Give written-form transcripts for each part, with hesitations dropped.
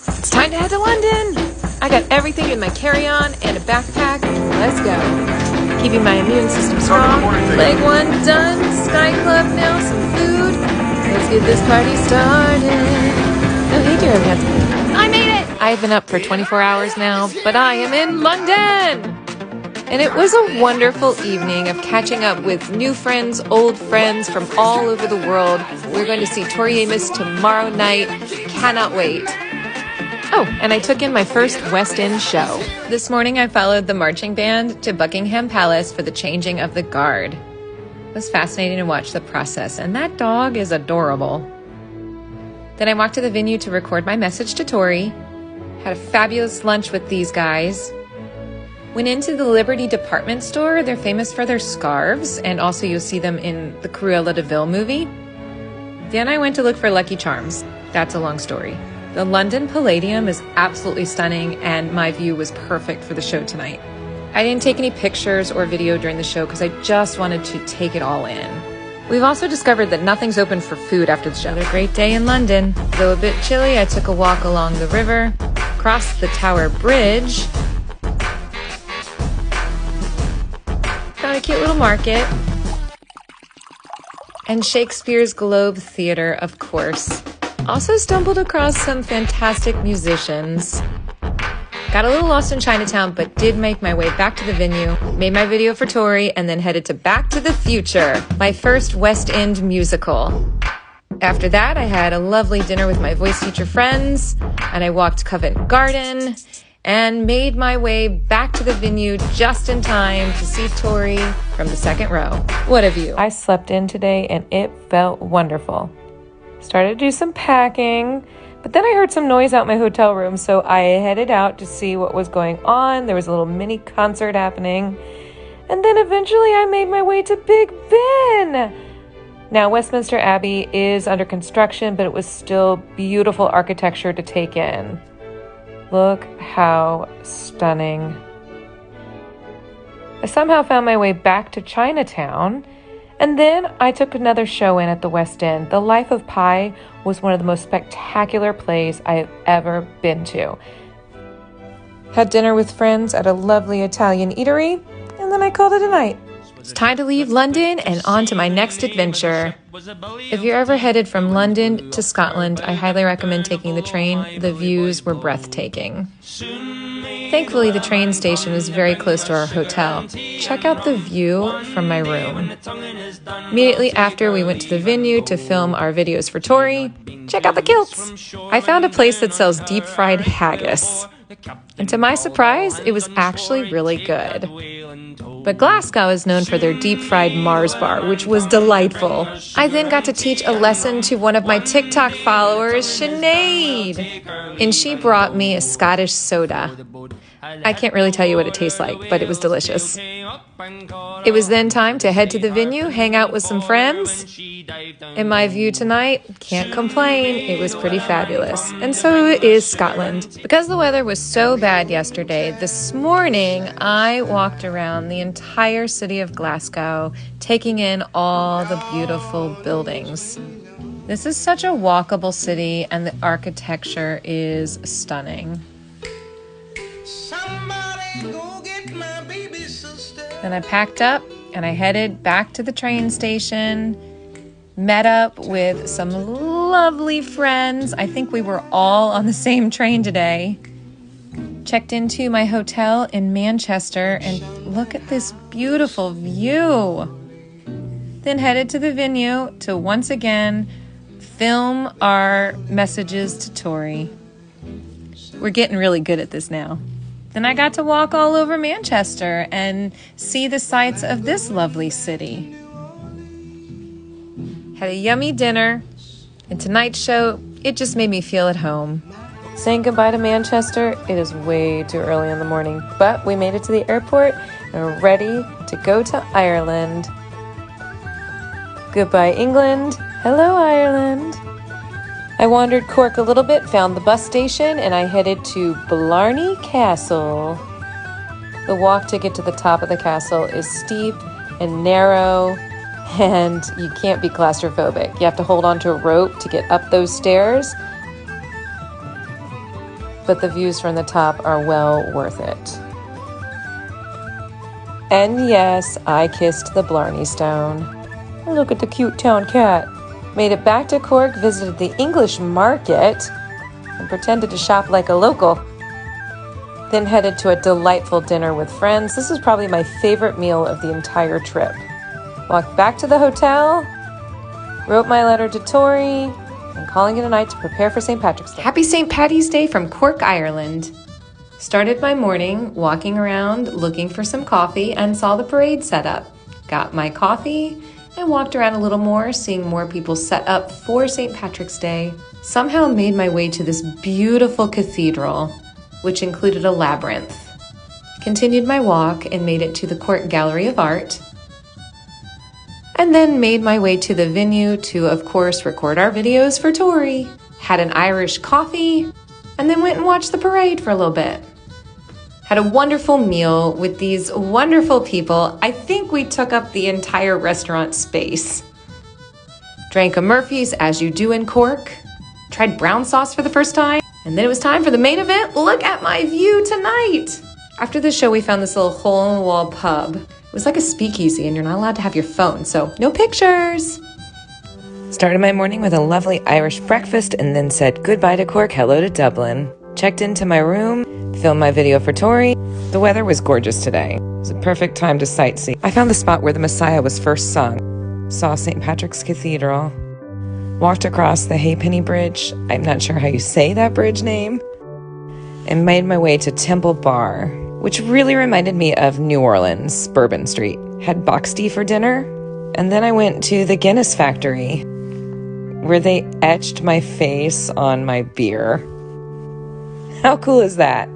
It's time to head to London. I got everything in my carry-on and a backpack. Let's go. Keeping my immune system strong. Leg one done. Sky Club now. Some food. Let's get this party started. Oh, hey, Jeremy. I made it. I've been up for 24 hours now, but I am in London. And it was a wonderful evening of catching up with new friends, old friends from all over the world. We're going to see Tori Amos tomorrow night. Cannot wait. Oh, and I took in my first West End show. This morning I followed the marching band to Buckingham Palace for the changing of the guard. It was fascinating to watch the process, and that dog is adorable. Then I walked to the venue to record my message to Tori. Had a fabulous lunch with these guys. Went into the Liberty department store. They're famous for their scarves, and also you'll see them in the Cruella de Vil movie. Then I went to look for Lucky Charms. That's a long story. The London Palladium is absolutely stunning, and my view was perfect for the show tonight. I didn't take any pictures or video during the show because I just wanted to take it all in. We've also discovered that nothing's open for food after the show. Another great day in London. Though a bit chilly, I took a walk along the river, crossed the Tower Bridge, found a cute little market, and Shakespeare's Globe Theatre, of course. Also stumbled across some fantastic musicians. Got a little lost in Chinatown, but did make my way back to the venue, made my video for Tori, and then headed to Back to the Future, my first West End musical. After that, I had a lovely dinner with my voice teacher friends, and I walked Covent Garden, and made my way back to the venue just in time to see Tori from the second row. What a view. I slept in today, and it felt wonderful. Started to do some packing, but then I heard some noise out in my hotel room, so I headed out to see what was going on. There was a little mini concert happening, and then eventually I made my way to Big Ben. Now, Westminster Abbey is under construction, but it was still beautiful architecture to take in. Look how stunning. I somehow found my way back to Chinatown, and then I took another show in at the West End. The Life of Pi was one of the most spectacular plays I have ever been to. Had dinner with friends at a lovely Italian eatery, and then I called it a night. It's time to leave London and on to my next adventure. If you're ever headed from London to Scotland, I highly recommend taking the train. The views were breathtaking. Thankfully, the train station is very close to our hotel. Check out the view from my room. Immediately after, we went to the venue to film our videos for Tori. Check out the kilts! I found a place that sells deep-fried haggis. And to my surprise, it was actually really good. But Glasgow is known for their deep-fried Mars bar, which was delightful. I then got to teach a lesson to one of my TikTok followers, Sinead, and she brought me a Scottish soda. I can't really tell you what it tastes like, but it was delicious. It was then time to head to the venue, hang out with some friends. In my view tonight, can't complain, it was pretty fabulous. And so is Scotland. Because the weather was so bad yesterday, this morning I walked around the entire city of Glasgow, taking in all the beautiful buildings. This is such a walkable city, and the architecture is stunning. Then I packed up and I headed back to the train station, met up with some lovely friends. I think we were all on the same train today. Checked into my hotel in Manchester, and look at this beautiful view. Then headed to the venue to once again film our messages to Tori. We're getting really good at this now. Then I got to walk all over Manchester and see the sights of this lovely city. Had a yummy dinner, and tonight's show, it just made me feel at home. Saying goodbye to Manchester, it is way too early in the morning, but we made it to the airport and are ready to go to Ireland. Goodbye, England. Hello, Ireland. I wandered Cork a little bit, found the bus station, and I headed to Blarney Castle. The walk to get to the top of the castle is steep and narrow, and you can't be claustrophobic. You have to hold onto a rope to get up those stairs. but the views from the top are well worth it. And yes, I kissed the Blarney Stone. Look at the cute town cat. Made it back to Cork, visited the English market, and pretended to shop like a local. Then headed to a delightful dinner with friends. This was probably my favorite meal of the entire trip. Walked back to the hotel, wrote my letter to Tori, and calling it a night to prepare for St. Patrick's Day. Happy St. Paddy's Day from Cork, Ireland. Started my morning walking around looking for some coffee and saw the parade set up. Got my coffee and walked around a little more, seeing more people set up for St. Patrick's Day. Somehow made my way to this beautiful cathedral, which included a labyrinth. Continued my walk and made it to the Cork Gallery of Art. And then made my way to the venue to, of course, record our videos for Tori. Had an Irish coffee, and then went and watched the parade for a little bit. Had a wonderful meal with these wonderful people. I think we took up the entire restaurant space. Drank a Murphy's, as you do in Cork. Tried brown sauce for the first time. And then it was time for the main event. Look at my view tonight. After the show, we found this little hole-in-the-wall pub. It was like a speakeasy, and you're not allowed to have your phone, so no pictures. Started my morning with a lovely Irish breakfast and then said goodbye to Cork, hello to Dublin. Checked into my room, filmed my video for Tori. The weather was gorgeous today. It was a perfect time to sightsee. I found the spot where the Messiah was first sung. Saw St. Patrick's Cathedral. Walked across the Halfpenny Bridge. I'm not sure how you say that bridge name. And made my way to Temple Bar, which really reminded me of New Orleans, Bourbon Street. Had box tea for dinner. And then I went to the Guinness factory, where they etched my face on my beer. How cool is that?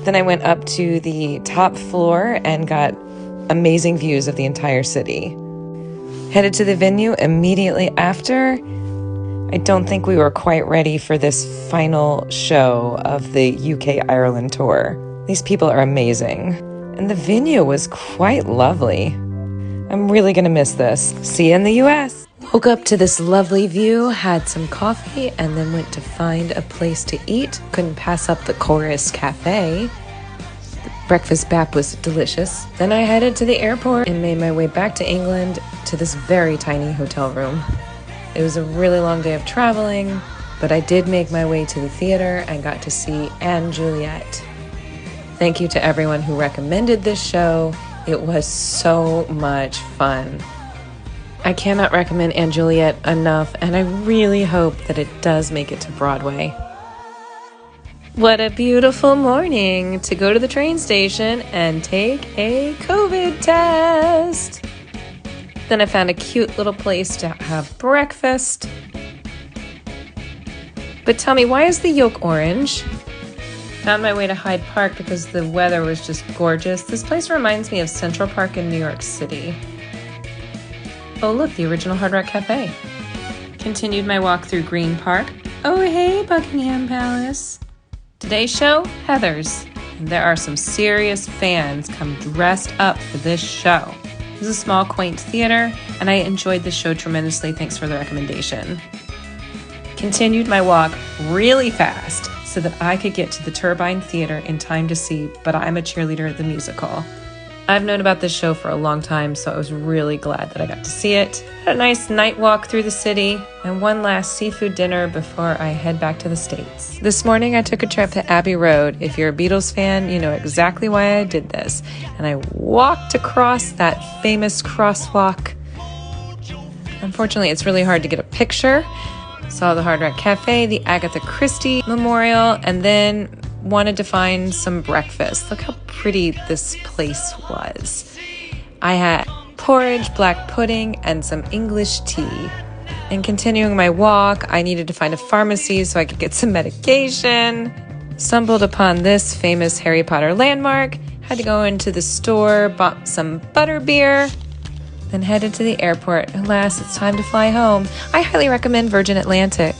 Then I went up to the top floor and got amazing views of the entire city. Headed to the venue immediately after. I don't think we were quite ready for this final show of the UK-Ireland tour. These people are amazing. And the venue was quite lovely. I'm really gonna miss this. See you in the US. Woke up to this lovely view, had some coffee, and then went to find a place to eat. Couldn't pass up the Chorus Cafe. The breakfast bap was delicious. Then I headed to the airport and made my way back to England to this very tiny hotel room. It was a really long day of traveling, but I did make my way to the theater and got to see Juliet. Thank you to everyone who recommended this show. It was so much fun. I cannot recommend Juliet enough, and I really hope that it does make it to Broadway. What a beautiful morning to go to the train station and take a COVID test. Then I found a cute little place to have breakfast. But tell me, why is the yolk orange? Found my way to Hyde Park because the weather was just gorgeous. This place reminds me of Central Park in New York City. Oh look, the original Hard Rock Cafe. Continued my walk through Green Park. Oh hey, Buckingham Palace. Today's show, Heathers. And there are some serious fans come dressed up for this show. It was a small, quaint theater, and I enjoyed the show tremendously. Thanks for the recommendation. Continued my walk really fast so that I could get to the Turbine Theater in time to see But I'm a Cheerleader, the musical. I've known about this show for a long time, so I was really glad that I got to see it. Had a nice night walk through the city, and one last seafood dinner before I head back to the States. This morning I took a trip to Abbey Road. If you're a Beatles fan, you know exactly why I did this. And I walked across that famous crosswalk. Unfortunately, it's really hard to get a picture. Saw the Hard Rock Cafe, the Agatha Christie Memorial, and then wanted to find some breakfast. Look how pretty this place was. I had porridge, black pudding, and some English tea. And continuing my walk, I needed to find a pharmacy so I could get some medication. Stumbled upon this famous Harry Potter landmark. Had to go into the store, bought some butterbeer, then headed to the airport. Alas, it's time to fly home. I highly recommend Virgin Atlantic.